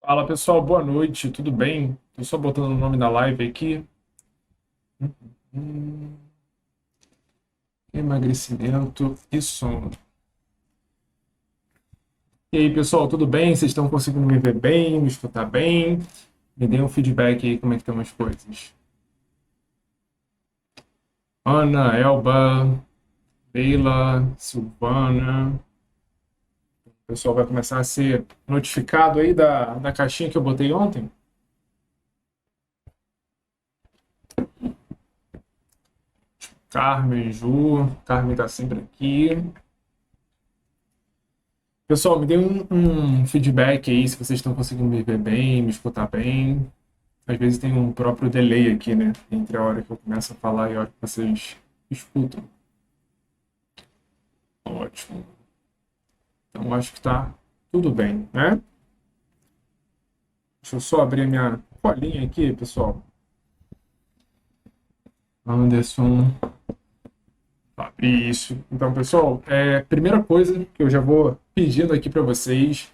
Fala pessoal, boa noite, tudo bem? Tô só botando o nome da live aqui. Hum, Emagrecimento e sono. E aí pessoal, tudo bem? Vocês estão conseguindo me ver bem, me escutar bem? Me deem um feedback aí, como é que estão as coisas. Ana, Elba, Leila, Silvana. O pessoal vai começar a ser notificado aí da caixinha que eu botei ontem. Carmen, Ju, Carmen tá sempre aqui. Pessoal, me dê um feedback aí se vocês estão conseguindo me ver bem, me escutar bem. Às vezes tem um próprio delay aqui, né? Entre a hora que eu começo a falar e a hora que vocês escutam. Ótimo. Então acho que tá tudo bem, né? Deixa eu só abrir a minha colinha aqui, pessoal. Anderson, Fabrício. Então, pessoal, primeira coisa que eu já vou pedindo aqui para vocês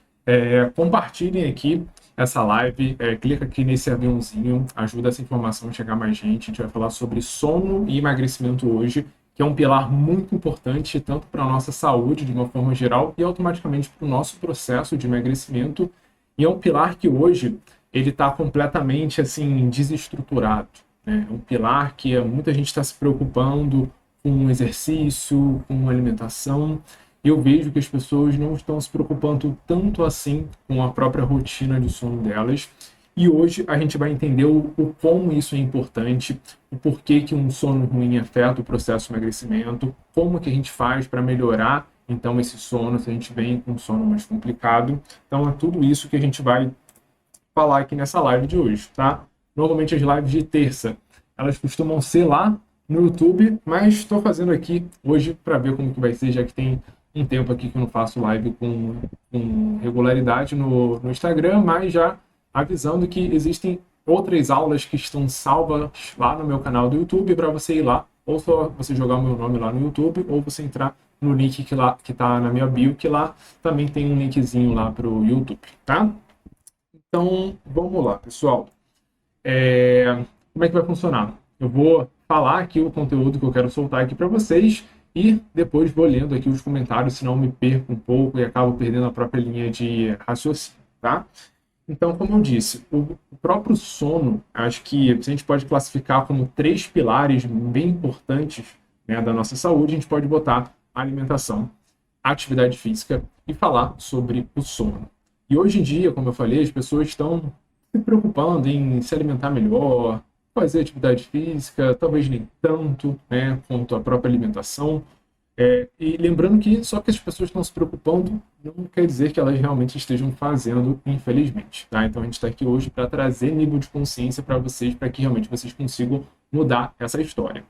compartilhem aqui essa live, clica aqui nesse aviãozinho, ajuda essa informação a chegar a mais gente. A gente vai falar sobre sono e emagrecimento hoje, que é um pilar muito importante tanto para a nossa saúde de uma forma geral e automaticamente para o nosso processo de emagrecimento. E é um pilar que hoje ele está completamente assim desestruturado, né? É um pilar que muita gente está se preocupando com exercício, com alimentação. Eu vejo que as pessoas não estão se preocupando tanto assim com a própria rotina de sono delas. E hoje a gente vai entender o como isso é importante, o porquê que um sono ruim afeta o processo de emagrecimento, como que a gente faz para melhorar então esse sono se a gente vem com um sono mais complicado. Então é tudo isso que a gente vai falar aqui nessa live de hoje, tá? Normalmente as lives de terça, elas costumam ser lá no YouTube, mas estou fazendo aqui hoje para ver como que vai ser, já que tem um tempo aqui que eu não faço live com regularidade no Instagram, mas já avisando que existem outras aulas que estão salvas lá no meu canal do YouTube para você ir lá, ou só você jogar o meu nome lá no YouTube, ou você entrar no link que está na minha bio, que lá também tem um linkzinho lá para o YouTube, tá? Então, vamos lá, pessoal. Como é que vai funcionar? Eu vou falar aqui o conteúdo que eu quero soltar aqui para vocês e depois vou lendo aqui os comentários, senão eu me perco um pouco e acabo perdendo a própria linha de raciocínio, tá? Então, como eu disse, o próprio sono, acho que a gente pode classificar como três pilares bem importantes, né, da nossa saúde. A gente pode botar a alimentação, a atividade física e falar sobre o sono. E hoje em dia, como eu falei, as pessoas estão se preocupando em se alimentar melhor, fazer atividade física, talvez nem tanto, né, quanto a própria alimentação. E lembrando que só que as pessoas estão se preocupando não quer dizer que elas realmente estejam fazendo, infelizmente. Tá? Então a gente está aqui hoje para trazer nível de consciência para vocês, para que realmente vocês consigam mudar essa história.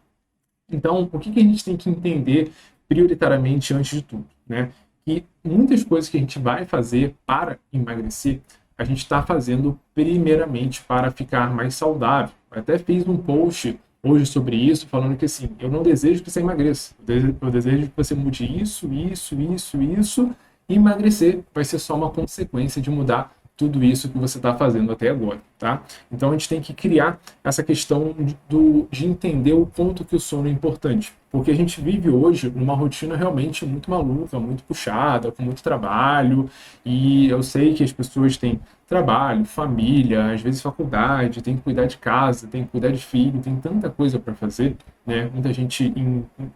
Então, o que a gente tem que entender prioritariamente antes de tudo, né? Que muitas coisas que a gente vai fazer para emagrecer, a gente está fazendo primeiramente para ficar mais saudável. Eu até fiz um post hoje sobre isso, falando que assim, eu não desejo que você emagreça, eu desejo que você mude isso, e emagrecer vai ser só uma consequência de mudar tudo isso que você está fazendo até agora, tá? Então a gente tem que criar essa questão de entender o quanto que o sono é importante, porque a gente vive hoje numa rotina realmente muito maluca, muito puxada, com muito trabalho, e eu sei que as pessoas têm trabalho, família, às vezes faculdade, tem que cuidar de casa, tem que cuidar de filho, tem tanta coisa para fazer, né? Muita gente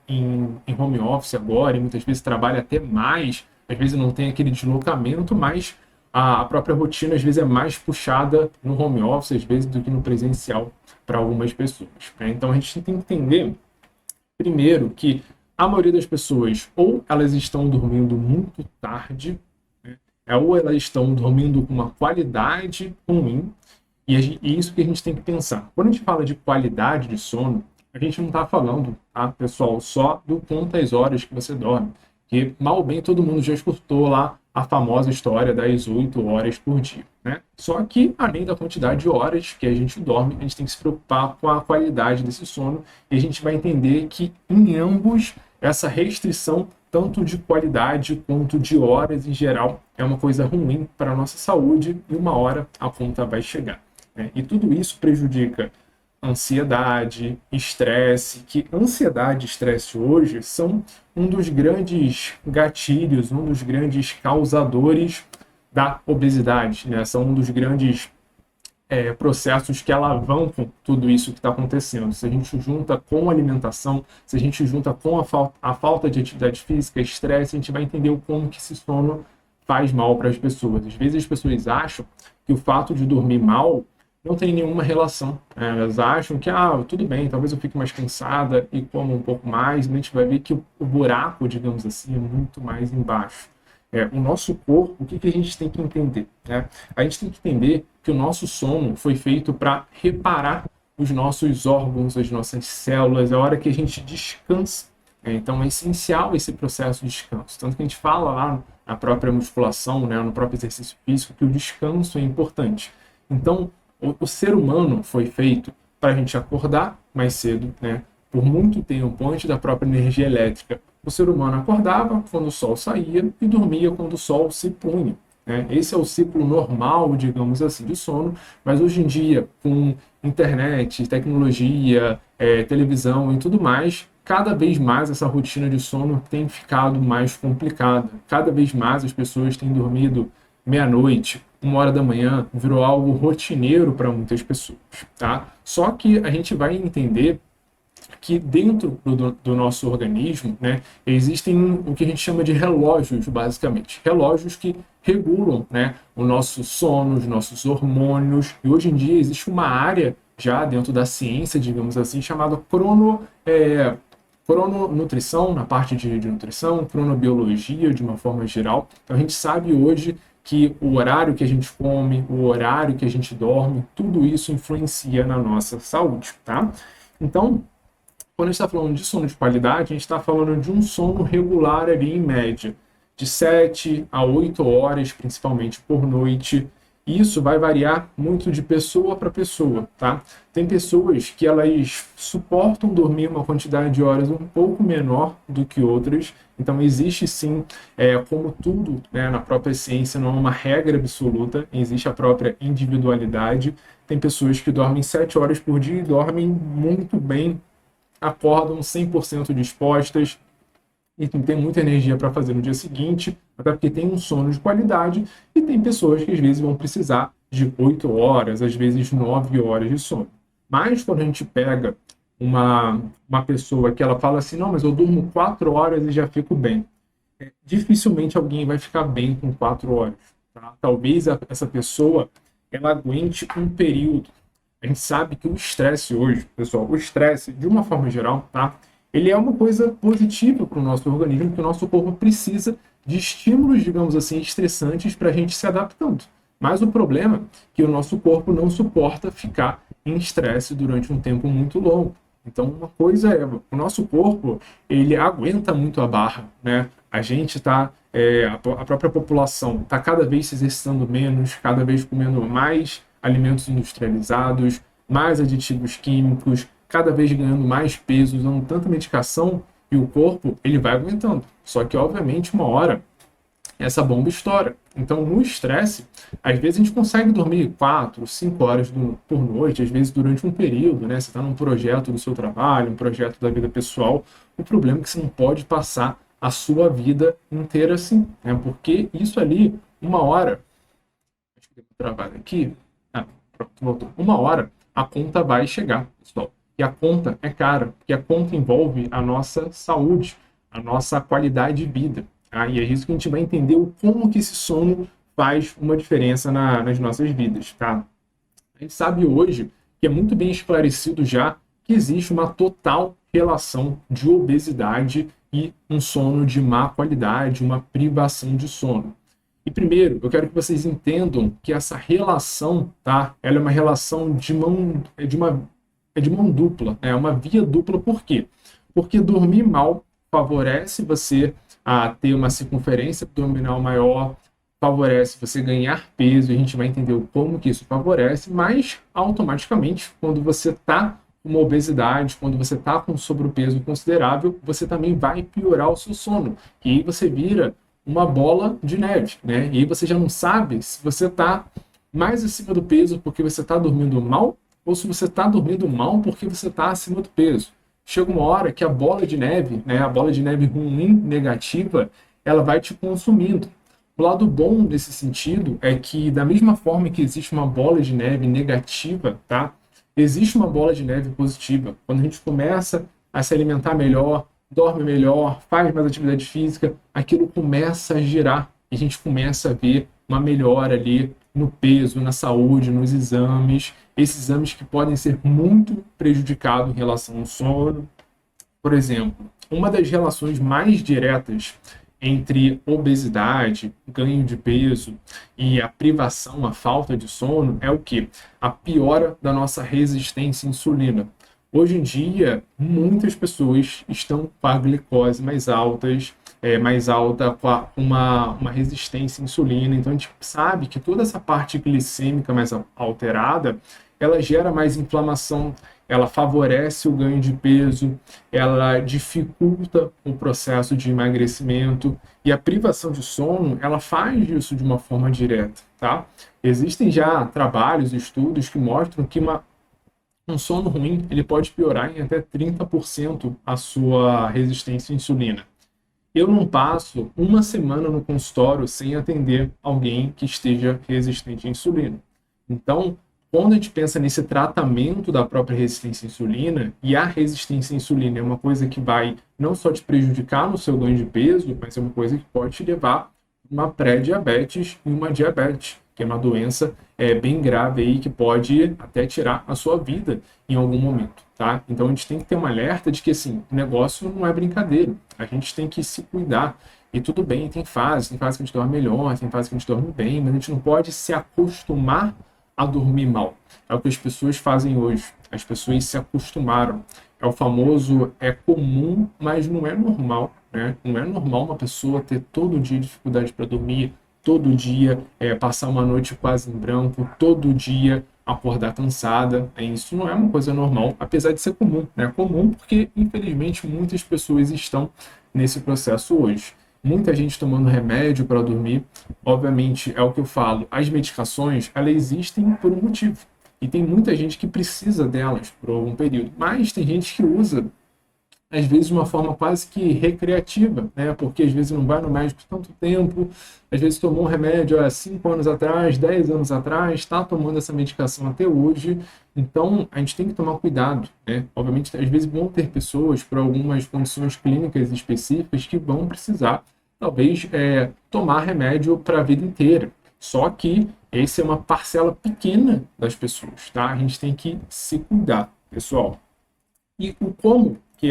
em home office agora, e muitas vezes trabalha até mais, às vezes não tem aquele deslocamento, mas a própria rotina às vezes é mais puxada no home office, às vezes, do que no presencial para algumas pessoas, né? Então a gente tem que entender, primeiro, que a maioria das pessoas ou elas estão dormindo muito tarde, né? Ou elas estão dormindo com uma qualidade ruim, e isso que a gente tem que pensar. Quando a gente fala de qualidade de sono, a gente não está falando, tá, pessoal, só do quantas horas que você dorme, que mal ou bem todo mundo já escutou lá a famosa história das 8 horas por dia, né? Só que, além da quantidade de horas que a gente dorme, a gente tem que se preocupar com a qualidade desse sono, e a gente vai entender que em ambos essa restrição tanto de qualidade quanto de horas em geral, é uma coisa ruim para a nossa saúde e uma hora a conta vai chegar, né? E tudo isso prejudica ansiedade, estresse, que ansiedade e estresse hoje são um dos grandes gatilhos, um dos grandes causadores da obesidade, né? São um dos grandes processos que alavancam tudo isso que está acontecendo. Se a gente junta com alimentação, se a gente junta com a falta de atividade física, estresse, a gente vai entender o como que esse sono faz mal para as pessoas. Às vezes as pessoas acham que o fato de dormir mal não tem nenhuma relação. Elas acham que, tudo bem, talvez eu fique mais cansada e como um pouco mais, e a gente vai ver que o buraco, digamos assim, é muito mais embaixo. O nosso corpo, o que a gente tem que entender, né? A gente tem que entender que o nosso sono foi feito para reparar os nossos órgãos, as nossas células, é a hora que a gente descansa. Então é essencial esse processo de descanso. Tanto que a gente fala lá na própria musculação, né, no próprio exercício físico, que o descanso é importante. Então, o ser humano foi feito para a gente acordar mais cedo, né? Por muito tempo, antes da própria energia elétrica, o ser humano acordava quando o sol saía e dormia quando o sol se punha, né? Esse é o ciclo normal, digamos assim, de sono, mas hoje em dia, com internet, tecnologia, televisão e tudo mais, cada vez mais essa rotina de sono tem ficado mais complicada. Cada vez mais as pessoas têm dormido meia-noite, 1 hora da manhã, virou algo rotineiro para muitas pessoas, tá? Só que a gente vai entender que dentro do nosso organismo, né, existem o que a gente chama de relógios, basicamente. Relógios que regulam, né, o nosso sono, os nossos hormônios. E hoje em dia existe uma área já dentro da ciência, digamos assim, chamada crononutrição, na parte de nutrição, cronobiologia de uma forma geral. Então a gente sabe hoje que o horário que a gente come, o horário que a gente dorme, tudo isso influencia na nossa saúde, tá? Então, quando a gente está falando de sono de qualidade, a gente está falando de um sono regular ali em média, de 7 a 8 horas, principalmente por noite. Isso vai variar muito de pessoa para pessoa, tá? Tem pessoas que elas suportam dormir uma quantidade de horas um pouco menor do que outras. Então existe sim, como tudo, né, na própria ciência, não é uma regra absoluta, existe a própria individualidade. Tem pessoas que dormem 7 horas por dia e dormem muito bem, acordam 100% dispostas e tem muita energia para fazer no dia seguinte, até porque tem um sono de qualidade, e tem pessoas que às vezes vão precisar de 8 horas, às vezes 9 horas de sono. Mas quando a gente pega uma pessoa que ela fala assim, não, mas eu durmo 4 horas e já fico bem. Dificilmente alguém vai ficar bem com 4 horas. Tá? Talvez essa pessoa ela aguente um período. A gente sabe que o estresse hoje, pessoal, o estresse, de uma forma geral, tá? Ele é uma coisa positiva para o nosso organismo, porque o nosso corpo precisa de estímulos, digamos assim, estressantes para a gente se adaptando. Mas o problema é que o nosso corpo não suporta ficar em estresse durante um tempo muito longo. Então, uma coisa é, o nosso corpo, ele aguenta muito a barra, né? A gente está, a própria população está cada vez se exercitando menos, cada vez comendo mais alimentos industrializados, mais aditivos químicos, cada vez ganhando mais peso, usando tanta medicação, e o corpo ele vai aguentando. Só que, obviamente, uma hora essa bomba estoura. Então, no estresse, às vezes a gente consegue dormir 4, 5 horas por noite, às vezes durante um período, né? Você está num projeto do seu trabalho, um projeto da vida pessoal. O problema é que você não pode passar a sua vida inteira assim, né? Porque isso ali, 1 hora, acho que deu uma travada aqui, pronto, voltou. 1 hora, a conta vai chegar, pessoal. E a conta é cara, porque a conta envolve a nossa saúde, a nossa qualidade de vida. Tá? E é isso que a gente vai entender como que esse sono faz uma diferença nas nossas vidas. Tá? A gente sabe hoje que é muito bem esclarecido já que existe uma total relação de obesidade e um sono de má qualidade, uma privação de sono. E primeiro, eu quero que vocês entendam que essa relação, tá? Ela é uma relação de mão dupla, é uma via dupla. Por quê? Porque dormir mal favorece você a ter uma circunferência abdominal maior, favorece você ganhar peso, e a gente vai entender como que isso favorece, mas automaticamente, quando você está uma obesidade, quando você está com sobrepeso considerável, você também vai piorar o seu sono. E aí você vira uma bola de neve, né? E aí você já não sabe se você está mais acima do peso porque você está dormindo mal ou se você está dormindo mal porque você está acima do peso. Chega uma hora que a bola de neve, né, a bola de neve ruim, negativa, ela vai te consumindo. O lado bom desse sentido é que, da mesma forma que existe uma bola de neve negativa, tá? Existe uma bola de neve positiva. Quando a gente começa a se alimentar melhor, dorme melhor, faz mais atividade física, aquilo começa a girar e a gente começa a ver uma melhora ali no peso, na saúde, nos exames, esses exames que podem ser muito prejudicados em relação ao sono. Por exemplo, uma das relações mais diretas entre obesidade, ganho de peso e a privação, a falta de sono é o que? A piora da nossa resistência à insulina. Hoje em dia, muitas pessoas estão com a glicose mais alta, com uma resistência à insulina. Então, a gente sabe que toda essa parte glicêmica mais alterada, ela gera mais inflamação, ela favorece o ganho de peso, ela dificulta o processo de emagrecimento e a privação de sono, ela faz isso de uma forma direta, tá? Existem já trabalhos, estudos que mostram que um sono ruim, ele pode piorar em até 30% a sua resistência à insulina. Eu não passo uma semana no consultório sem atender alguém que esteja resistente à insulina. Então, quando a gente pensa nesse tratamento da própria resistência à insulina, e a resistência à insulina é uma coisa que vai não só te prejudicar no seu ganho de peso, mas é uma coisa que pode te levar a uma pré-diabetes e uma diabetes, que é uma doença bem grave aí que pode até tirar a sua vida em algum momento, tá? Então a gente tem que ter um alerta de que assim, o negócio não é brincadeira, a gente tem que se cuidar. E tudo bem, tem fase que a gente dorme melhor, tem fase que a gente dorme bem, mas a gente não pode se acostumar a dormir mal. É o que as pessoas fazem hoje. As pessoas se acostumaram. É o famoso é comum, mas não é normal, né? Não é normal uma pessoa ter todo dia dificuldade para dormir, todo dia passar uma noite quase em branco, todo dia acordar cansada. Isso não é uma coisa normal, apesar de ser comum. É comum porque, infelizmente, muitas pessoas estão nesse processo hoje. Muita gente tomando remédio para dormir. Obviamente, é o que eu falo, as medicações, elas existem por um motivo. E tem muita gente que precisa delas por algum período. Mas tem gente que usa, às vezes, de uma forma quase que recreativa, né? Porque às vezes não vai no médico tanto tempo, às vezes tomou um remédio há 5 anos atrás, 10 anos atrás, está tomando essa medicação até hoje. Então, a gente tem que tomar cuidado, né? Obviamente, às vezes vão ter pessoas por algumas condições clínicas específicas que vão precisar, talvez, tomar remédio para a vida inteira. Só que essa é uma parcela pequena das pessoas, tá? A gente tem que se cuidar, pessoal. E o como que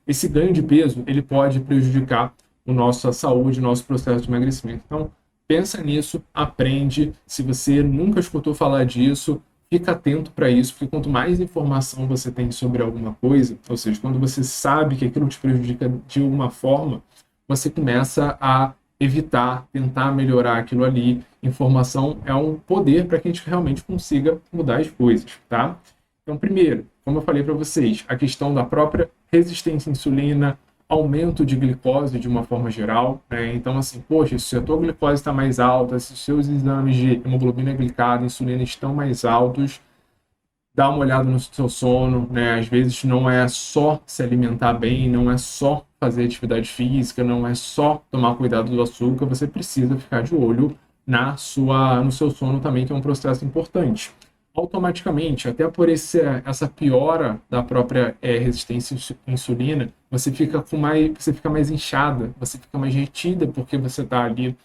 esse ganho de peso ele pode prejudicar a nossa saúde, o nosso processo de emagrecimento. Então, pensa nisso, aprende. Se você nunca escutou falar disso, fica atento para isso, porque quanto mais informação você tem sobre alguma coisa, ou seja, quando você sabe que aquilo te prejudica de alguma forma, você começa a evitar, tentar melhorar aquilo ali. Informação é um poder para que a gente realmente consiga mudar as coisas, tá? Então, primeiro, como eu falei para vocês, a questão da própria resistência à insulina, aumento de glicose de uma forma geral, né? Então, assim, poxa, se a tua glicose está mais alta, se os seus exames de hemoglobina glicada, insulina estão mais altos, dá uma olhada no seu sono, né? Às vezes não é só se alimentar bem, não é só fazer atividade física, não é só tomar cuidado do açúcar, você precisa ficar de olho no seu sono também, que é um processo importante. Automaticamente, até por essa piora da própria resistência à insulina, você fica mais inchada, você fica mais retida porque você está ali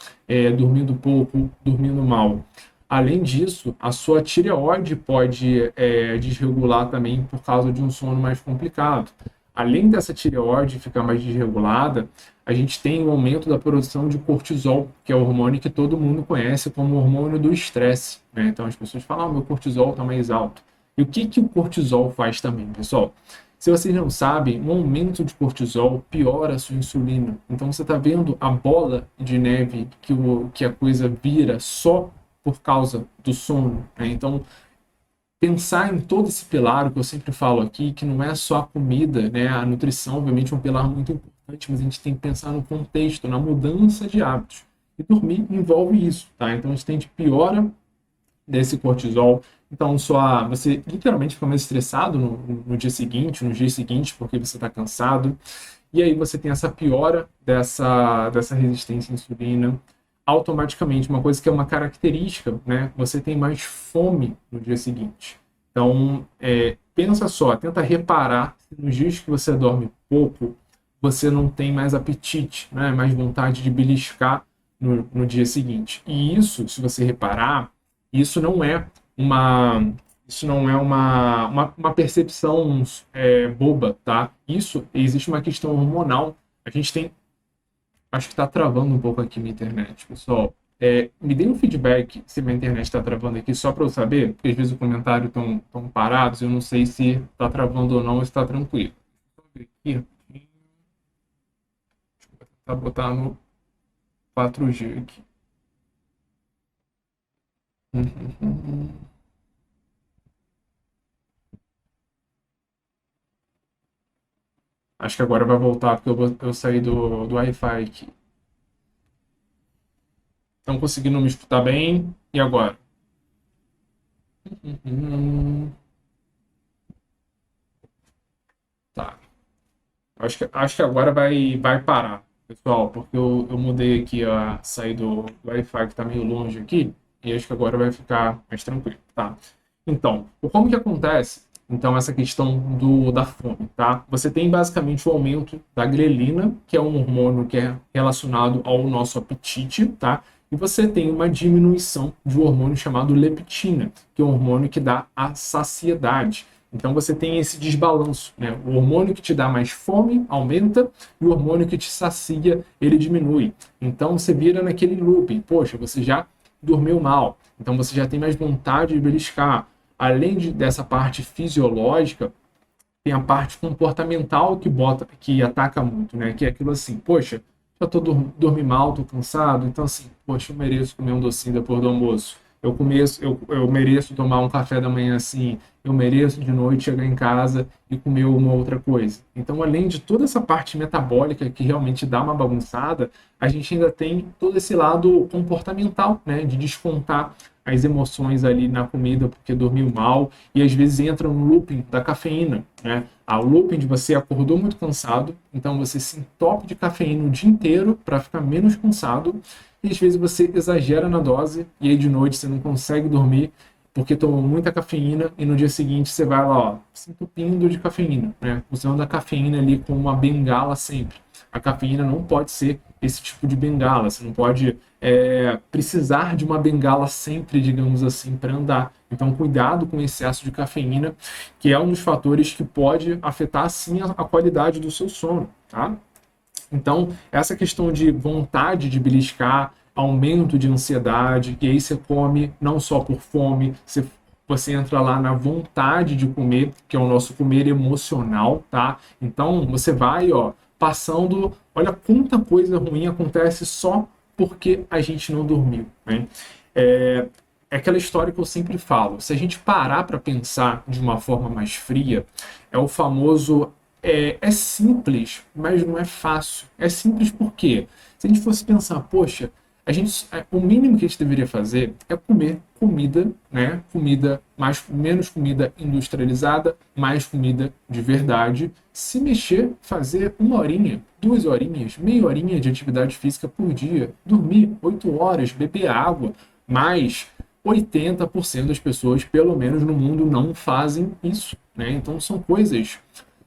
dormindo pouco, dormindo mal. Além disso, a sua tireoide pode desregular também por causa de um sono mais complicado. Além dessa tireoide ficar mais desregulada, a gente tem o aumento da produção de cortisol, que é o hormônio que todo mundo conhece como hormônio do estresse, né? Então as pessoas falam, meu cortisol está mais alto. E o que o cortisol faz também, pessoal? Se vocês não sabem, um aumento de cortisol piora a sua insulina. Então você está vendo a bola de neve que a coisa vira só por causa do sono, né? Então, pensar em todo esse pilar, o que eu sempre falo aqui, que não é só a comida, né? A nutrição, obviamente, é um pilar muito importante, mas a gente tem que pensar no contexto, na mudança de hábitos. E dormir envolve isso, tá? Então a gente tem de piora desse cortisol. Então, você literalmente fica mais estressado no dia seguinte, nos dias seguintes, porque você está cansado. E aí você tem essa piora dessa resistência à insulina. Automaticamente, uma coisa que é uma característica, né? Você tem mais fome no dia seguinte. Então, pensa só, tenta reparar se nos dias que você dorme pouco, você não tem mais apetite, né? Mais vontade de beliscar no dia seguinte. E isso, se você reparar, isso não é uma uma percepção boba, tá? Isso, existe uma questão hormonal. A gente tem, acho que está travando um pouco aqui minha internet, pessoal. Me dê um feedback se minha internet está travando aqui, só para eu saber, porque às vezes os comentários estão parados, eu não sei se está travando ou não, ou se está tranquilo. Aqui, vou tentar botar no 4G aqui. Acho que agora vai voltar, porque eu saí do Wi-Fi aqui. Estão conseguindo me escutar bem? E agora? Tá. Acho que agora vai parar, pessoal, porque eu mudei aqui saí do Wi-Fi que está meio longe aqui, e acho que agora vai ficar mais tranquilo, tá? Então, como que acontece? Então, essa questão da fome, tá? Você tem basicamente o aumento da grelina, que é um hormônio que é relacionado ao nosso apetite, tá? E você tem uma diminuição de um hormônio chamado leptina, que é um hormônio que dá a saciedade. Então você tem esse desbalanço, né? O hormônio que te dá mais fome aumenta e o hormônio que te sacia, ele diminui. Então você vira naquele looping. Poxa, você já dormiu mal, então você já tem mais vontade de beliscar. Além dessa parte fisiológica, tem a parte comportamental que ataca muito, né? Que é aquilo assim, poxa, já dormi mal, tô cansado, então assim, poxa, eu mereço comer um docinho depois do almoço. Eu mereço tomar um café da manhã assim, eu mereço de noite chegar em casa e comer uma outra coisa. Então, além de toda essa parte metabólica que realmente dá uma bagunçada, a gente ainda tem todo esse lado comportamental, né? De descontar as emoções ali na comida porque dormiu mal e às vezes entra no looping da cafeína, né? A looping de você acordou muito cansado, então você se entope de cafeína o dia inteiro para ficar menos cansado e às vezes você exagera na dose e aí de noite você não consegue dormir porque tomou muita cafeína e no dia seguinte você vai lá, ó, se entupindo de cafeína, né? Usando a cafeína ali como uma bengala sempre. A cafeína não pode ser esse tipo de bengala, você não pode precisar de uma bengala sempre, digamos assim, para andar. Então, cuidado com o excesso de cafeína, que é um dos fatores que pode afetar, sim, a qualidade do seu sono, tá? Então, essa questão de vontade de beliscar, aumento de ansiedade, e aí você come não só por fome, você entra lá na vontade de comer, que é o nosso comer emocional, tá? Então, você vai, ó, passando, olha quanta coisa ruim acontece só porque a gente não dormiu, né? É aquela história que eu sempre falo. Se a gente parar para pensar de uma forma mais fria, é o famoso é simples, mas não é fácil. É simples porque se a gente fosse pensar, poxa, o mínimo que a gente deveria fazer é comer comida, né? Menos comida industrializada, mais comida de verdade. Se mexer, fazer 1 horinha, 2 horinhas, meia horinha de atividade física por dia, dormir 8 horas, beber água, mas 80% das pessoas, pelo menos no mundo, não fazem isso, né? Então são coisas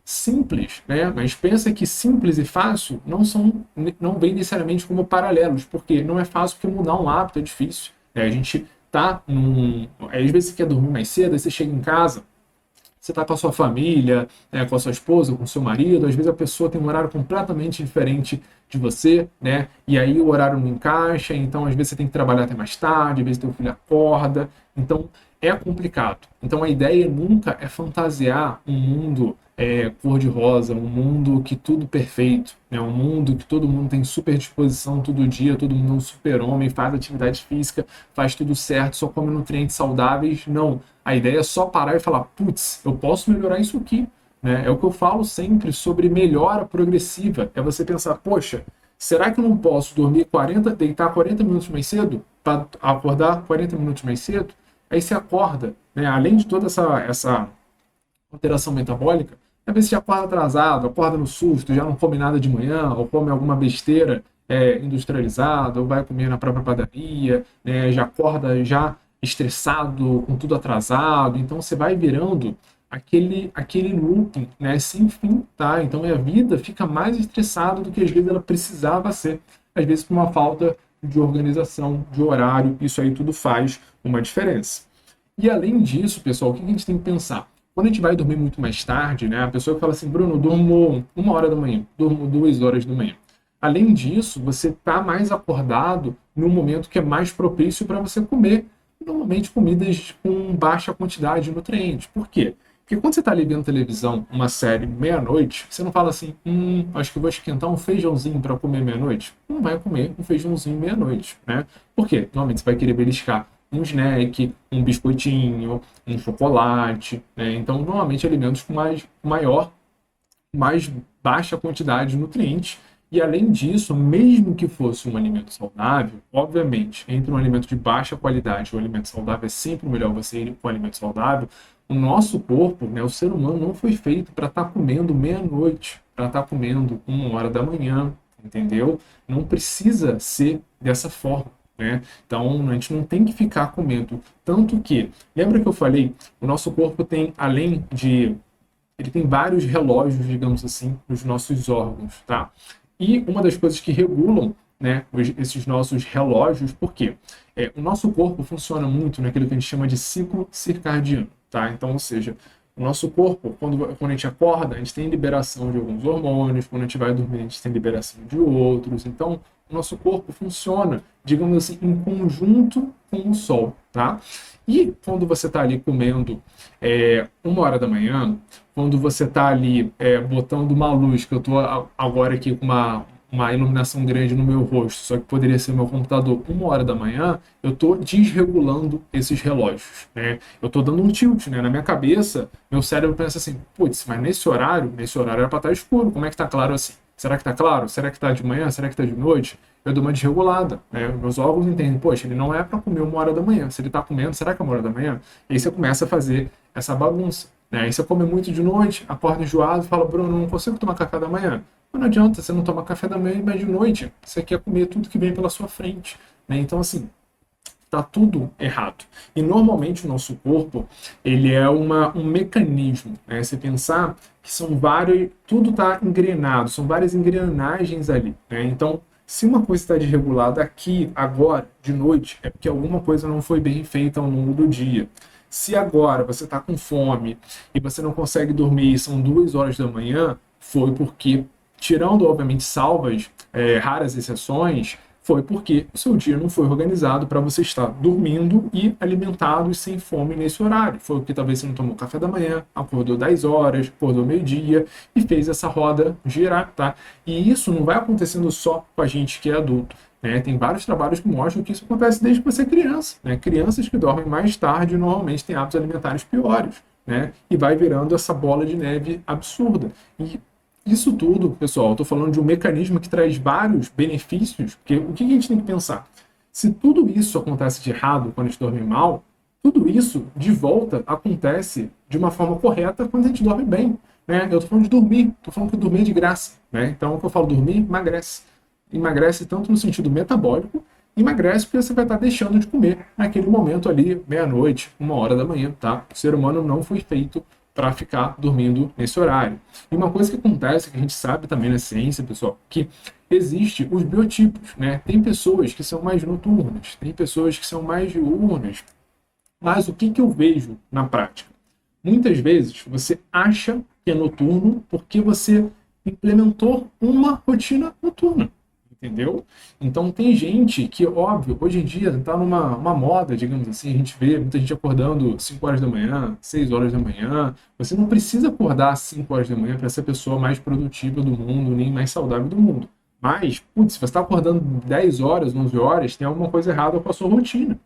simples, né? Mas pensa que simples e fácil não vem necessariamente como paralelos, porque não é fácil porque mudar um hábito é difícil, né? A gente às vezes você quer dormir mais cedo, aí você chega em casa, você está com a sua família, né, com a sua esposa, com o seu marido, às vezes a pessoa tem um horário completamente diferente de você, né? E aí o horário não encaixa, então às vezes você tem que trabalhar até mais tarde, às vezes teu filho acorda, Então, é complicado. Então, a ideia nunca é fantasiar um mundo cor-de-rosa, um mundo que tudo perfeito, né? Um mundo que todo mundo tem super disposição todo dia, todo mundo é um super-homem, faz atividade física, faz tudo certo, só come nutrientes saudáveis. Não. A ideia é só parar e falar, putz, eu posso melhorar isso aqui. Né? É o que eu falo sempre sobre melhora progressiva. É você pensar, poxa, será que eu não posso dormir 40, deitar 40 minutos mais cedo para acordar 40 minutos mais cedo? Aí você acorda, né? Além de toda essa alteração metabólica, às vezes você acorda atrasado, acorda no susto, já não come nada de manhã, ou come alguma besteira industrializada, ou vai comer na própria padaria, né? Já acorda já estressado, com tudo atrasado, então você vai virando aquele looping, né, sem fim, tá? Então a vida fica mais estressada do que às vezes ela precisava ser, às vezes por uma falta de organização, de horário, isso aí tudo faz uma diferença. E além disso, pessoal, o que a gente tem que pensar? Quando a gente vai dormir muito mais tarde, né, a pessoa fala assim, Bruno, eu durmo 1 hora da manhã, durmo 2 horas da manhã. Além disso, você está mais acordado no momento que é mais propício para você comer, normalmente comidas com baixa quantidade de nutrientes. Por quê? Porque quando você está ali vendo televisão, uma série meia-noite, você não fala assim, acho que eu vou esquentar um feijãozinho para comer meia-noite. Não vai comer um feijãozinho meia-noite, né? Por quê? Normalmente você vai querer beliscar um snack, um biscoitinho, um chocolate, né? Então, normalmente alimentos com mais baixa quantidade de nutrientes. E além disso, mesmo que fosse um alimento saudável, obviamente, entre um alimento de baixa qualidade e um alimento saudável é sempre melhor você ir com um alimento saudável. O nosso corpo, né, o ser humano, não foi feito para estar comendo meia-noite, para estar comendo 1 hora da manhã, entendeu? Não precisa ser dessa forma. Né? Então, a gente não tem que ficar comendo. Tanto que, lembra que eu falei, o nosso corpo tem, além de ele tem vários relógios, digamos assim, nos nossos órgãos, tá? E uma das coisas que regulam, né, esses nossos relógios, por quê? O nosso corpo funciona muito naquilo que a gente chama de ciclo circadiano, tá? Então, ou seja, o nosso corpo, quando a gente acorda, a gente tem liberação de alguns hormônios, quando a gente vai dormir, a gente tem liberação de outros. Então, o nosso corpo funciona, digamos assim, em conjunto com o sol, tá? E quando você está ali comendo 1 hora da manhã, quando você está ali botando uma luz, que eu estou agora aqui com uma iluminação grande no meu rosto, só que poderia ser meu computador 1 hora da manhã, eu estou desregulando esses relógios, né? Eu estou dando um tilt, né? Na minha cabeça, meu cérebro pensa assim, putz, mas nesse horário era para estar escuro, como é que está claro assim? Será que está claro? Será que está de manhã? Será que está de noite? Eu dou uma desregulada, né? Meus órgãos entendem, poxa, ele não é para comer 1 hora da manhã. Se ele está comendo, será que é 1 hora da manhã? E aí você começa a fazer essa bagunça, né? Aí você come muito de noite, acorda enjoado, fala, Bruno, não consigo tomar café da manhã. Mas não adianta, você não toma café da manhã, mas de noite você quer comer tudo que vem pela sua frente, né? Então, assim, tá tudo errado. E normalmente o nosso corpo, ele é um mecanismo, né? Se pensar que são vários, tudo está engrenado, são várias engrenagens ali, né? Então, se uma coisa está desregulada aqui, agora, de noite, é porque alguma coisa não foi bem feita ao longo do dia. Se agora você está com fome e você não consegue dormir e são 2 horas da manhã, foi porque, tirando, obviamente, salvas, raras exceções, foi porque o seu dia não foi organizado para você estar dormindo e alimentado e sem fome nesse horário. Foi porque talvez você não tomou café da manhã, acordou 10 horas, acordou meio-dia e fez essa roda girar, tá? E isso não vai acontecendo só com a gente que é adulto, né? Tem vários trabalhos que mostram que isso acontece desde que você é criança, né? Crianças que dormem mais tarde normalmente têm hábitos alimentares piores, né? E vai virando essa bola de neve absurda. E isso tudo, pessoal, estou falando de um mecanismo que traz vários benefícios, porque o que a gente tem que pensar? Se tudo isso acontece de errado quando a gente dorme mal, tudo isso, de volta, acontece de uma forma correta quando a gente dorme bem. Né? Eu estou falando de dormir, estou falando que dormir é de graça. Né? Então, quando eu falo dormir, emagrece. Emagrece tanto no sentido metabólico, emagrece porque você vai estar deixando de comer naquele momento ali, meia-noite, 1 hora da manhã. Tá? O ser humano não foi feito para ficar dormindo nesse horário. E uma coisa que acontece, que a gente sabe também na ciência, pessoal, que existe os biotipos, né? Tem pessoas que são mais noturnas, tem pessoas que são mais diurnas. Mas o que eu vejo na prática? Muitas vezes você acha que é noturno porque você implementou uma rotina noturna. entendeu? Então tem gente que, óbvio, hoje em dia está numa uma moda, digamos assim, a gente vê muita gente acordando 5 horas da manhã, 6 horas da manhã. Você não precisa acordar às 5 horas da manhã para ser a pessoa mais produtiva do mundo, nem mais saudável do mundo. Mas, putz, se você está acordando 10 horas, 11 horas, tem alguma coisa errada com a sua rotina.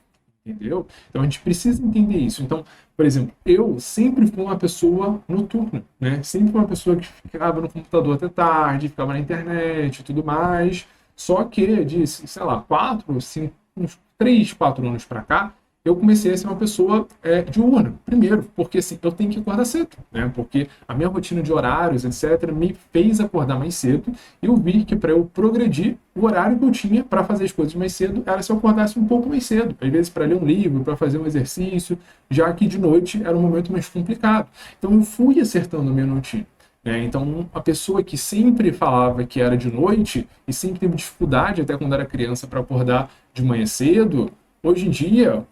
Entendeu? Então a gente precisa entender isso. Então, por exemplo, eu sempre fui uma pessoa noturna, né? Sempre fui uma pessoa que ficava no computador até tarde, ficava na internet e tudo mais. Só que de, sei lá, 4, 5, uns 3, 4 anos para cá, eu comecei a ser uma pessoa diurna. Primeiro, porque assim, eu tenho que acordar cedo, né? Porque a minha rotina de horários, etc., me fez acordar mais cedo. E eu vi que para eu progredir, o horário que eu tinha para fazer as coisas mais cedo era se eu acordasse um pouco mais cedo. Às vezes para ler um livro, para fazer um exercício, já que de noite era um momento mais complicado. Então eu fui acertando a minha rotina. Então, a pessoa que sempre falava que era de noite e sempre teve dificuldade, até quando era criança, para acordar de manhã cedo, hoje em dia,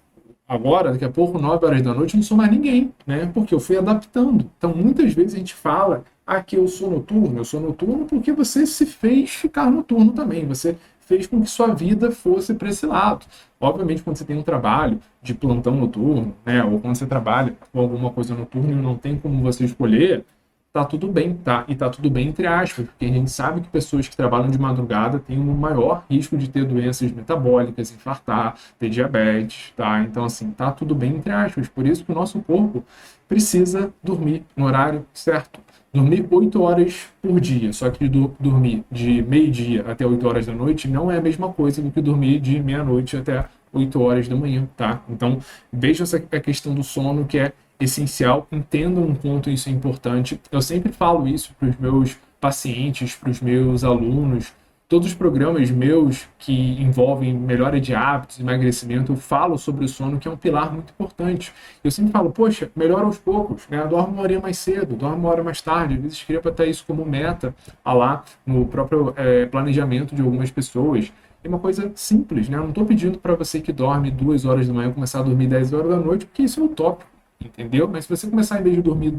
agora, daqui a pouco, 9 horas da noite, eu não sou mais ninguém, né? Porque eu fui adaptando. Então, muitas vezes a gente fala, que eu sou noturno porque você se fez ficar noturno também, você fez com que sua vida fosse para esse lado. Obviamente, quando você tem um trabalho de plantão noturno, né? Ou quando você trabalha com alguma coisa noturna e não tem como você escolher, tá tudo bem, tá? E tá tudo bem entre aspas, porque a gente sabe que pessoas que trabalham de madrugada têm um maior risco de ter doenças metabólicas, infartar, ter diabetes, tá? Então, assim, tá tudo bem entre aspas. Por isso que o nosso corpo precisa dormir no horário certo. Dormir 8 horas por dia, só que dormir de meio-dia até 8 horas da noite não é a mesma coisa do que dormir de meia-noite até 8 horas da manhã, tá? Então, veja essa a questão do sono que é essencial, entendam um ponto, isso é importante. Eu sempre falo isso para os meus pacientes, para os meus alunos, todos os programas meus que envolvem melhora de hábitos, emagrecimento, eu falo sobre o sono, que é um pilar muito importante. Eu sempre falo, poxa, melhora aos poucos, né? Dorme uma hora mais cedo, dorme uma hora mais tarde, às vezes queria botar isso como meta, lá no próprio planejamento de algumas pessoas. É uma coisa simples, né? Eu não estou pedindo para você que dorme 2 horas da manhã começar a dormir 10 horas da noite, porque isso é utópico, entendeu? Mas se você começar, em vez de dormir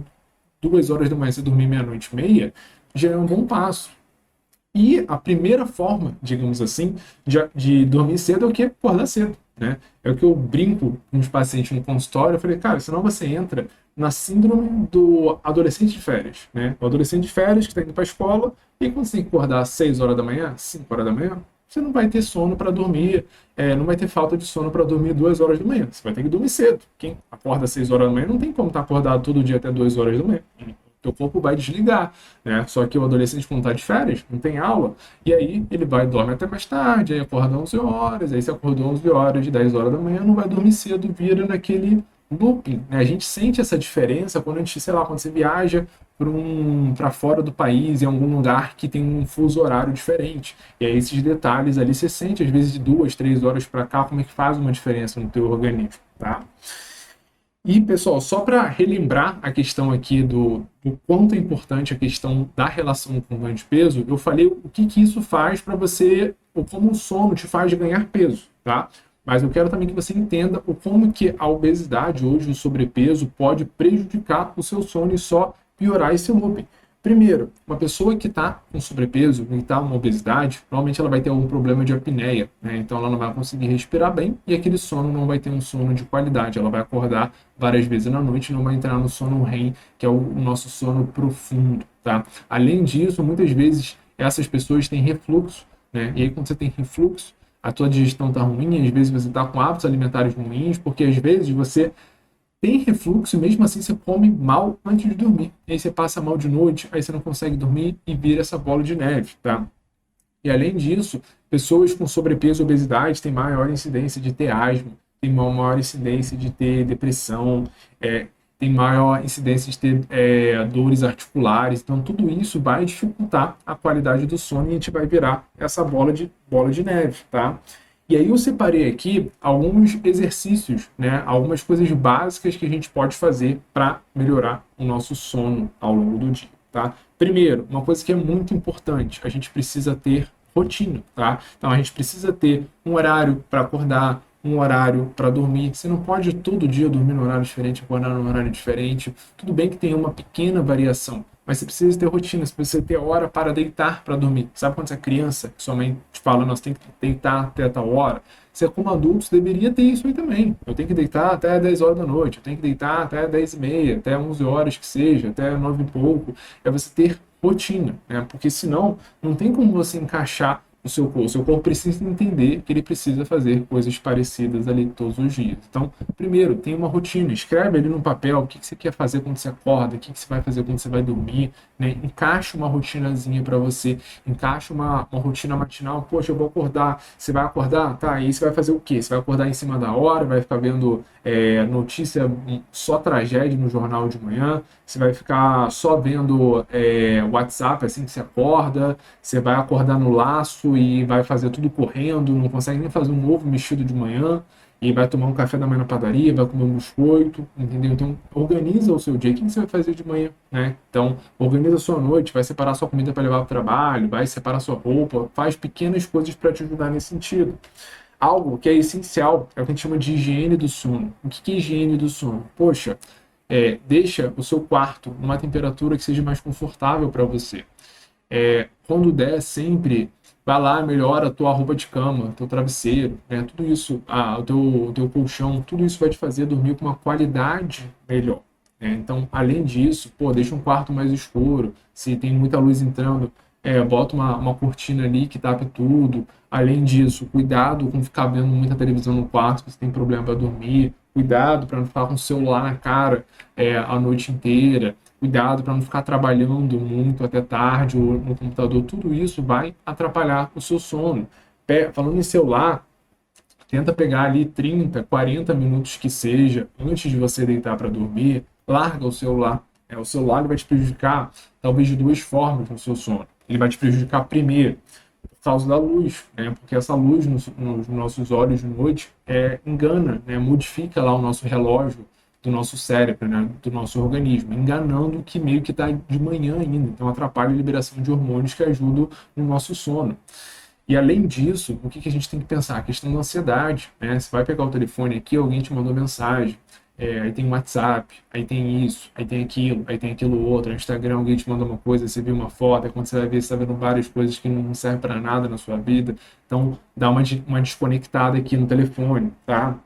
2 horas da manhã, você dormir meia-noite e meia, já é um bom passo. E a primeira forma, digamos assim, de dormir cedo é o que? Acordar cedo, né? É o que eu brinco com os pacientes no consultório. Eu falei, cara, senão você entra na síndrome do adolescente de férias, né? O adolescente de férias que está indo para a escola e quando você tem que acordar às 6 horas da manhã, 5 horas da manhã, você não vai ter sono para dormir, não vai ter falta de sono para dormir 2 horas da manhã. Você vai ter que dormir cedo. Quem acorda às 6 horas da manhã não tem como estar acordado todo dia até 2 horas da manhã. Teu corpo vai desligar, né? Só que o adolescente, quando está de férias, não tem aula, e aí ele vai dormir até mais tarde, aí acorda 11 horas, aí se acordou 11 horas, de 10 horas da manhã, não vai dormir cedo, vira naquele looping, né? A gente sente essa diferença quando a gente, sei lá, quando você viaja para fora do país, em algum lugar que tem um fuso horário diferente. E aí esses detalhes ali você sente, às vezes, de 2, 3 horas para cá, como é que faz uma diferença no teu organismo, tá? E, pessoal, só para relembrar a questão aqui do quanto é importante a questão da relação com o ganho de peso, eu falei o que isso faz para você, ou como o sono te faz ganhar peso, tá? Mas eu quero também que você entenda o como que a obesidade hoje, o sobrepeso, pode prejudicar o seu sono e só piorar esse looping. Primeiro, uma pessoa que está com sobrepeso, que está com obesidade, normalmente ela vai ter algum problema de apneia, né? Então ela não vai conseguir respirar bem e aquele sono não vai ter um sono de qualidade. Ela vai acordar várias vezes na noite e não vai entrar no sono REM, que é o nosso sono profundo, tá? Além disso, muitas vezes essas pessoas têm refluxo, né? E aí quando você tem refluxo, a tua digestão está ruim, às vezes você está com hábitos alimentares ruins, porque às vezes você tem refluxo e mesmo assim você come mal antes de dormir. E aí você passa mal de noite, aí você não consegue dormir e vira essa bola de neve, tá? E além disso, pessoas com sobrepeso e obesidade têm maior incidência de ter asma, têm maior incidência de ter depressão, tem maior incidência de ter dores articulares. Então, tudo isso vai dificultar a qualidade do sono e a gente vai virar essa bola de neve, tá? E aí eu separei aqui alguns exercícios, né? Algumas coisas básicas que a gente pode fazer para melhorar o nosso sono ao longo do dia, tá? Primeiro, uma coisa que é muito importante, a gente precisa ter rotina, tá? Então a gente precisa ter um horário para acordar, um horário para dormir. Você não pode todo dia dormir num horário diferente, acordar num horário diferente. Tudo bem que tem uma pequena variação, mas você precisa ter rotina, você precisa ter hora para deitar para dormir. Sabe quando você é criança, sua mãe te fala, nós tem que deitar até tal hora? Você, como adulto, você deveria ter isso aí também. Eu tenho que deitar até 10 horas da noite, eu tenho que deitar até 10 e meia, até 11 horas que seja, até 9 e pouco. É você ter rotina, né? Porque senão não tem como você encaixar o seu corpo. O seu corpo precisa entender que ele precisa fazer coisas parecidas ali todos os dias. Então, primeiro, tem uma rotina. Escreve ali no papel o que você quer fazer quando você acorda, o que você vai fazer quando você vai dormir, né? Encaixa uma rotinazinha para você. Encaixa uma rotina matinal. Poxa, eu vou acordar. Você vai acordar? Tá, e aí você vai fazer o quê? Você vai acordar em cima da hora, vai ficar vendo notícia, só tragédia no jornal de manhã, você vai ficar só vendo WhatsApp assim que você acorda, você vai acordar no laço e vai fazer tudo correndo, não consegue nem fazer um ovo mexido de manhã, e vai tomar um café da manhã na padaria, vai comer um biscoito, entendeu? Então, organiza o seu dia. O que você vai fazer de manhã, né? Então, organiza a sua noite, vai separar sua comida para levar para o trabalho, vai separar sua roupa, faz pequenas coisas para te ajudar nesse sentido. Algo que é essencial é o que a gente chama de higiene do sono. O que é higiene do sono? Poxa, deixa o seu quarto numa temperatura que seja mais confortável para você. Quando der, sempre vai lá, melhora a tua roupa de cama, teu travesseiro, né? Tudo isso, o teu colchão, tudo isso vai te fazer dormir com uma qualidade melhor, né? Então, além disso, pô, deixa um quarto mais escuro, se tem muita luz entrando, bota uma cortina ali que tape tudo. Além disso, cuidado com ficar vendo muita televisão no quarto, se você tem problema para dormir. Cuidado para não ficar com o celular na cara a noite inteira. Cuidado para não ficar trabalhando muito até tarde ou no computador. Tudo isso vai atrapalhar o seu sono. Falando em celular, tenta pegar ali 30, 40 minutos que seja, antes de você deitar para dormir, larga o celular. O celular ele vai te prejudicar, talvez de duas formas no seu sono. Ele vai te prejudicar primeiro, por causa da luz, né? Porque essa luz nos nossos olhos de noite engana, né? Modifica lá o nosso relógio do nosso cérebro, né? Do nosso organismo, enganando que meio que está de manhã ainda. Então atrapalha a liberação de hormônios que ajudam no nosso sono. E além disso, o que a gente tem que pensar? A questão da ansiedade, né? Você vai pegar o telefone aqui, alguém te mandou mensagem, aí tem o WhatsApp, aí tem isso, aí tem aquilo outro, no Instagram alguém te manda uma coisa, você viu uma foto, aí quando você vai ver, você está vendo várias coisas que não servem para nada na sua vida. Então, dá uma desconectada aqui no telefone, tá?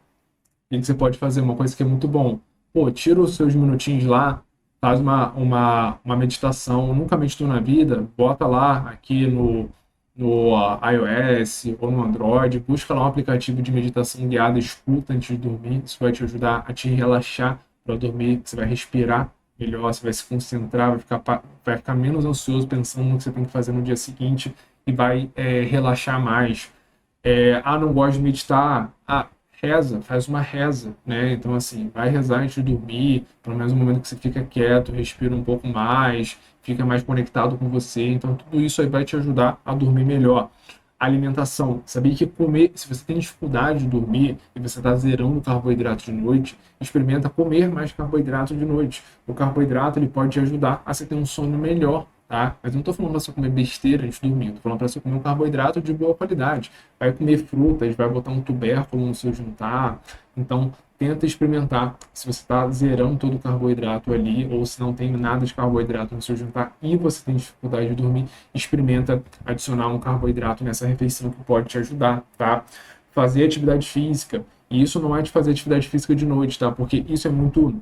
O que você pode fazer? Uma coisa que é muito bom. Pô, tira os seus minutinhos lá, faz uma meditação, nunca meditou na vida, bota lá aqui no iOS ou no Android, busca lá um aplicativo de meditação guiada, escuta antes de dormir, isso vai te ajudar a te relaxar para dormir, você vai respirar melhor, você vai se concentrar, vai ficar menos ansioso pensando no que você tem que fazer no dia seguinte e vai relaxar mais. Não gosto de meditar, reza, faz uma reza, né? Então, assim, vai rezar antes de dormir, pelo menos no momento que você fica quieto, respira um pouco mais, fica mais conectado com você. Então, tudo isso aí vai te ajudar a dormir melhor. Alimentação. Sabia que comer, se você tem dificuldade de dormir e você está zerando o carboidrato de noite, experimenta comer mais carboidrato de noite. O carboidrato ele pode te ajudar a você ter um sono melhor, tá? Mas não estou falando para você comer besteira antes de dormir, estou falando para você comer um carboidrato de boa qualidade. Vai comer frutas, vai botar um tubérculo no seu jantar. Então, tenta experimentar se você está zerando todo o carboidrato ali ou se não tem nada de carboidrato no seu jantar e você tem dificuldade de dormir, experimenta adicionar um carboidrato nessa refeição que pode te ajudar, tá? Fazer atividade física. E isso não é de fazer atividade física de noite, tá? Porque isso é muito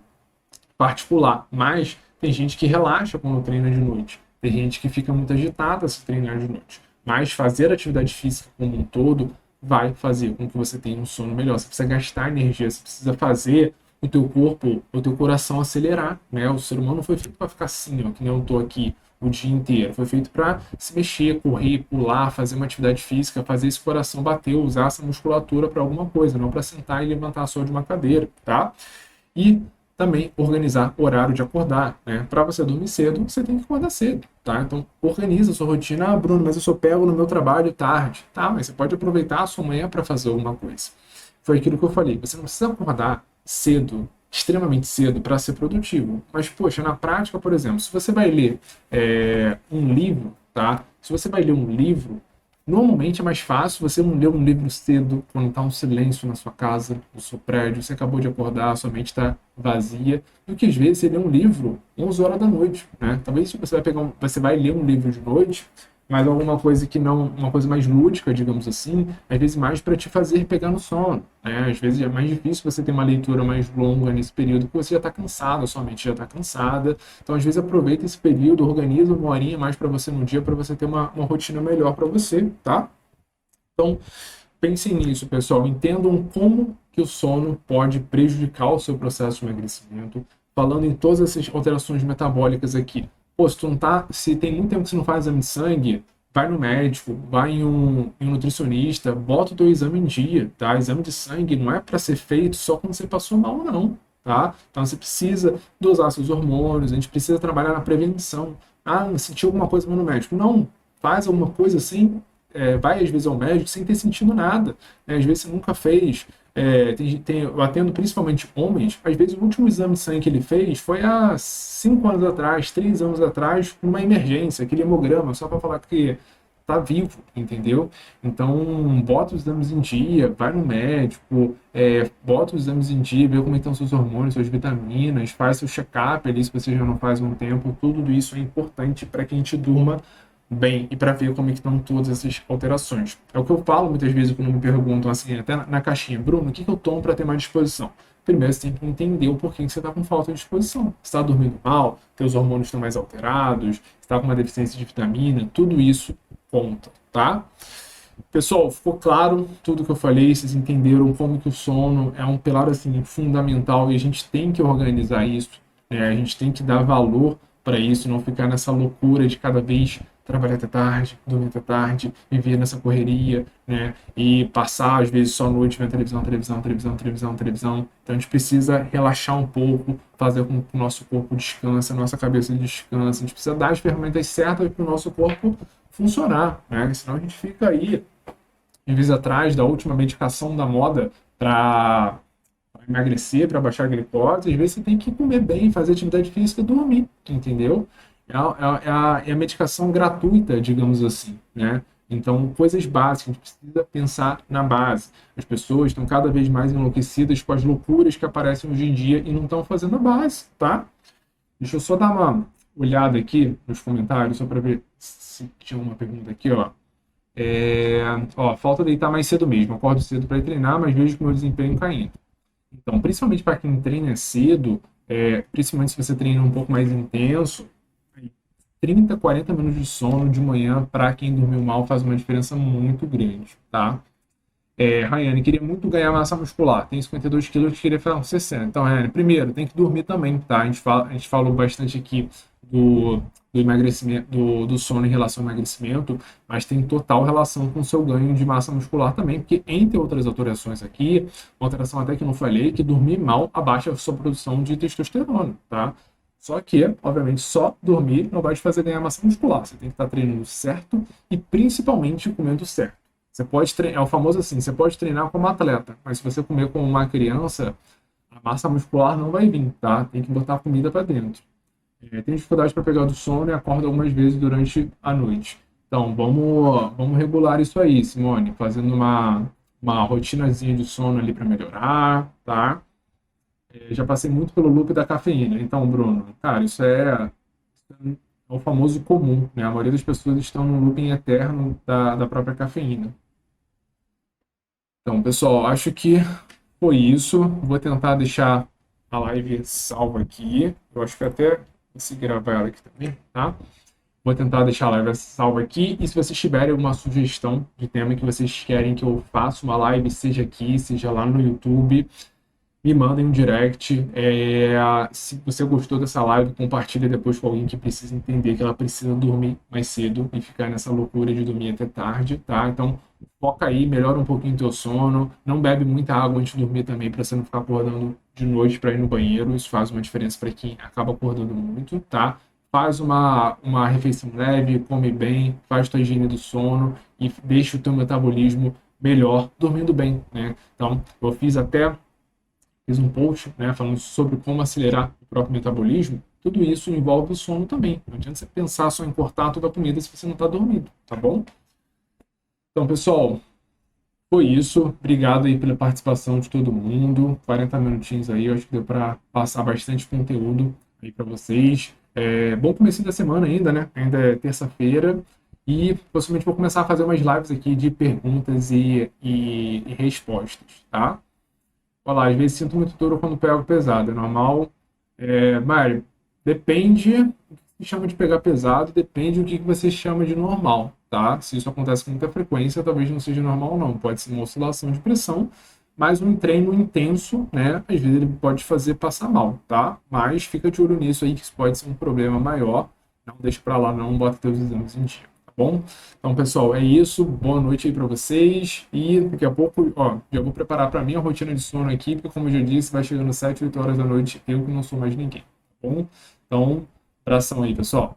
particular, mas tem gente que relaxa quando treina de noite. Tem gente que fica muito agitada se treinar de noite. Mas fazer atividade física como um todo vai fazer com que você tenha um sono melhor. Você precisa gastar energia, você precisa fazer o teu corpo, o teu coração acelerar, né? O ser humano não foi feito para ficar assim, ó, que nem eu tô aqui o dia inteiro. Foi feito para se mexer, correr, pular, fazer uma atividade física, fazer esse coração bater, usar essa musculatura para alguma coisa, não para sentar e levantar só de uma cadeira, tá? E também organizar o horário de acordar, né? Para você dormir cedo, você tem que acordar cedo, tá? Então, organiza a sua rotina. Bruno, mas eu só pego no meu trabalho tarde. Tá, mas você pode aproveitar a sua manhã para fazer alguma coisa. Foi aquilo que eu falei. Você não precisa acordar cedo, extremamente cedo, para ser produtivo. Mas, poxa, na prática, por exemplo, se você vai ler um livro, tá? Se você vai ler um livro, Normalmente é mais fácil você não ler um livro cedo, quando está um silêncio na sua casa, no seu prédio, você acabou de acordar, sua mente está vazia, do que às vezes você lê um livro 11 horas da noite, né? Talvez você vai você vai ler um livro de noite, mas alguma coisa que não, uma coisa mais lúdica, digamos assim, às vezes mais para te fazer pegar no sono, né? Às vezes é mais difícil você ter uma leitura mais longa nesse período, porque você já está cansado, a sua mente já está cansada. Então, às vezes, aproveita esse período, organiza uma horinha mais para você no dia, para você ter uma rotina melhor para você, tá? Então, pensem nisso, pessoal. Entendam como que o sono pode prejudicar o seu processo de emagrecimento. Falando em todas essas alterações metabólicas aqui. Pô, se tu não tá, se tem muito tempo que você não faz exame de sangue, vai no médico, vai em um nutricionista, bota o teu exame em dia, tá? Exame de sangue não é para ser feito só quando você passou mal, não, tá? Então você precisa dosar seus hormônios, a gente precisa trabalhar na prevenção. Ah, sentiu alguma coisa no médico? Não, faz alguma coisa assim, vai às vezes ao médico sem ter sentido nada, né? Às vezes você nunca fez. Eu atendo principalmente homens, às vezes o último exame de sangue que ele fez foi há 5 anos atrás, 3 anos atrás, uma emergência, aquele hemograma, só para falar que tá vivo, entendeu? Então, bota os exames em dia, vai no médico, bota os exames em dia, vê como estão seus hormônios, suas vitaminas, faz seu check-up ali, se você já não faz há um tempo, tudo isso é importante para que a gente durma bem e para ver como é que estão todas essas alterações. É o que eu falo muitas vezes quando me perguntam assim, até na caixinha, Bruno, o que eu tomo para ter mais disposição? Primeiro você tem que entender o porquê que você está com falta de disposição. Você está dormindo mal, seus hormônios estão mais alterados, você está com uma deficiência de vitamina, tudo isso conta, tá? Pessoal, ficou claro tudo que eu falei, vocês entenderam como que o sono é um pilar assim fundamental e a gente tem que organizar isso, né? A gente tem que dar valor para isso, não ficar nessa loucura de cada vez trabalhar até tarde, dormir até tarde, viver nessa correria, né? E passar às vezes só a noite vendo televisão, televisão, televisão, televisão, televisão. Então a gente precisa relaxar um pouco, fazer com que o nosso corpo descanse, a nossa cabeça descanse. A gente precisa dar as ferramentas certas para o nosso corpo funcionar, né? Senão a gente fica aí às vezes atrás da última medicação da moda para emagrecer, para baixar a glicose, às vezes você tem que comer bem, fazer atividade física e dormir, entendeu? É a medicação gratuita, digamos assim, né? Então, coisas básicas, a gente precisa pensar na base. As pessoas estão cada vez mais enlouquecidas com as loucuras que aparecem hoje em dia e não estão fazendo a base, tá? Deixa eu só dar uma olhada aqui nos comentários, só para ver se tinha uma pergunta aqui, ó. Falta deitar mais cedo mesmo. Acordo cedo para treinar, mas vejo que meu desempenho caindo. Então, principalmente para quem treina cedo, principalmente se você treina um pouco mais intenso, 30, 40 minutos de sono de manhã para quem dormiu mal faz uma diferença muito grande, tá? Rayane, queria muito ganhar massa muscular. Tem 52 quilos, queria fazer uns 60. Então, Rayane, primeiro, tem que dormir também, tá? A gente falou bastante aqui do emagrecimento, do sono em relação ao emagrecimento, mas tem total relação com o seu ganho de massa muscular também, porque entre outras alterações aqui, uma alteração até que eu não falei, que dormir mal abaixa a sua produção de testosterona, tá? Só que, obviamente, só dormir não vai te fazer ganhar massa muscular. Você tem que estar treinando certo e principalmente comendo certo. Você pode treinar, é o famoso assim, você pode treinar como atleta, mas se você comer como uma criança, a massa muscular não vai vir, tá? Tem que botar comida para dentro. Tem dificuldade para pegar do sono e acorda algumas vezes durante a noite. Então, vamos regular isso aí, Simone, fazendo uma rotinazinha de sono ali para melhorar, tá? Já passei muito pelo loop da cafeína. Então, Bruno, cara, isso é o famoso comum, né? A maioria das pessoas estão no looping eterno da própria cafeína. Então, pessoal, acho que foi isso. Vou tentar deixar a live salva aqui. Eu acho que até consegui gravar ela aqui também, tá? Vou tentar deixar a live salva aqui. E se vocês tiverem alguma sugestão de tema que vocês querem que eu faça uma live, seja aqui, seja lá no YouTube, me mandem um direct. Se você gostou dessa live, compartilhe depois com alguém que precisa entender que ela precisa dormir mais cedo e ficar nessa loucura de dormir até tarde, tá? Então, foca aí, melhora um pouquinho o teu sono. Não bebe muita água antes de dormir também, para você não ficar acordando de noite para ir no banheiro. Isso faz uma diferença para quem acaba acordando muito, tá? Faz uma refeição leve, come bem, faz tua higiene do sono e deixa o teu metabolismo melhor, dormindo bem, né? Então, eu fiz um post, né, falando sobre como acelerar o próprio metabolismo. Tudo isso envolve o sono também. Não adianta você pensar só em cortar toda a comida se você não está dormindo, tá bom? Então, pessoal, foi isso. Obrigado aí pela participação de todo mundo. 40 minutinhos aí, eu acho que deu para passar bastante conteúdo aí para vocês. Bom começo da semana ainda, né? Ainda é terça-feira. E possivelmente vou começar a fazer umas lives aqui de perguntas e respostas, tá? Olha lá, às vezes sinto muito duro quando pego pesado, é normal. Mário, depende do que se chama de pegar pesado, depende do que você chama de normal, tá? Se isso acontece com muita frequência, talvez não seja normal, não. Pode ser uma oscilação de pressão, mas um treino intenso, né? Às vezes ele pode fazer passar mal, tá? Mas fica de olho nisso aí, que isso pode ser um problema maior. Não deixa pra lá, não, bota teus exames em dia, tá bom? Então, pessoal, é isso. Boa noite aí para vocês. E daqui a pouco, ó, já vou preparar para mim a rotina de sono aqui, porque, como eu já disse, vai chegando 7, 8 horas da noite, eu que não sou mais ninguém, tá bom? Então, abração aí, pessoal.